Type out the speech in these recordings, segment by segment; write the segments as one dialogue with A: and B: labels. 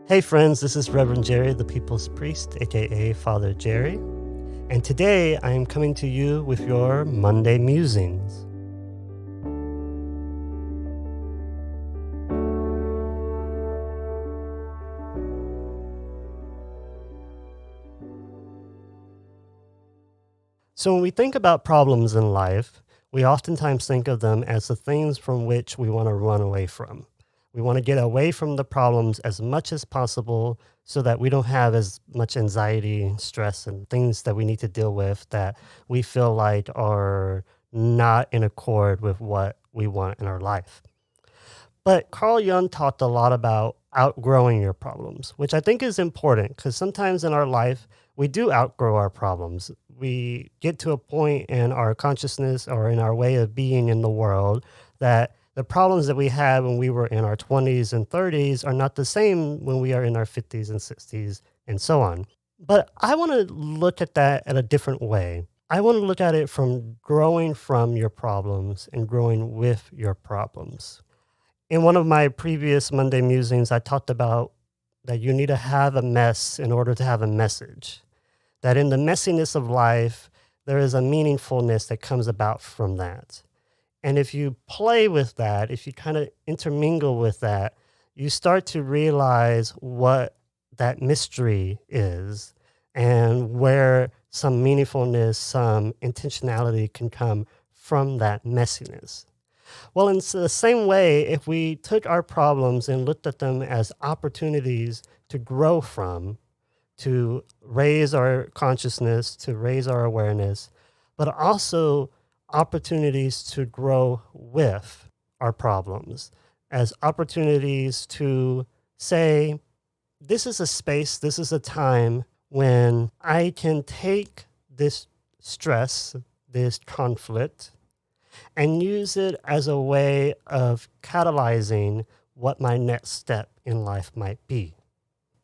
A: Hey friends, this is Reverend Jerry, the People's Priest, aka Father Jerry, and today I am coming to you with your Monday Musings. So when we think about problems in life, we oftentimes think of them as the things from which we want to run away from. We want to get away from the problems as much as possible so that we don't have as much anxiety, stress, and things that we need to deal with that we feel like are not in accord with what we want in our life. But Carl Jung talked a lot about outgrowing your problems, which I think is important because sometimes in our life, we do outgrow our problems. We get to a point in our consciousness or in our way of being in the world that the problems that we had when we were in our 20s and 30s are not the same when we are in our 50s and 60s and so on. But I want to look at that in a different way. I want to look at it from growing from your problems and growing with your problems. In one of my previous Monday musings, I talked about that you need to have a mess in order to have a message. That in the messiness of life, there is a meaningfulness that comes about from that. And if you play with that, if you kind of intermingle with that, you start to realize what that mystery is and where some meaningfulness, some intentionality can come from that messiness. Well, in the same way, if we took our problems and looked at them as opportunities to grow from, to raise our consciousness, to raise our awareness, but also opportunities to grow with our problems, as opportunities to say, this is a space, this is a time when I can take this stress, this conflict, and use it as a way of catalyzing what my next step in life might be.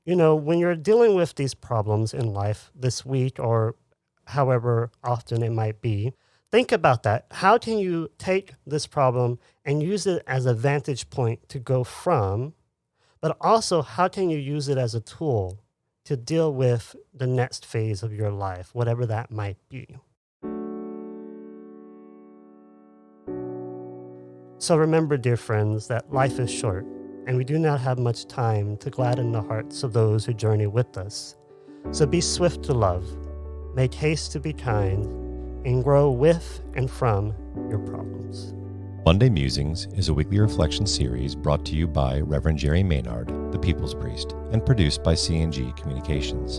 A: You know, when you're dealing with these problems in life this week or however often it might be, think about that. How can you take this problem and use it as a vantage point to go from, but also how can you use it as a tool to deal with the next phase of your life, whatever that might be? So remember, dear friends, that life is short, and we do not have much time to gladden the hearts of those who journey with us. So be swift to love, make haste to be kind, and grow with and from your problems.
B: Monday Musings is a weekly reflection series brought to you by Reverend Jerry Maynard, the People's Priest, and produced by C&G Communications.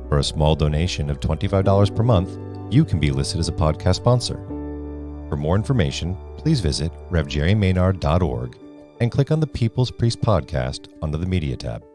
B: For a small donation of $25 per month, you can be listed as a podcast sponsor. For more information, please visit revjerrymaynard.org and click on the People's Priest podcast under the Media tab.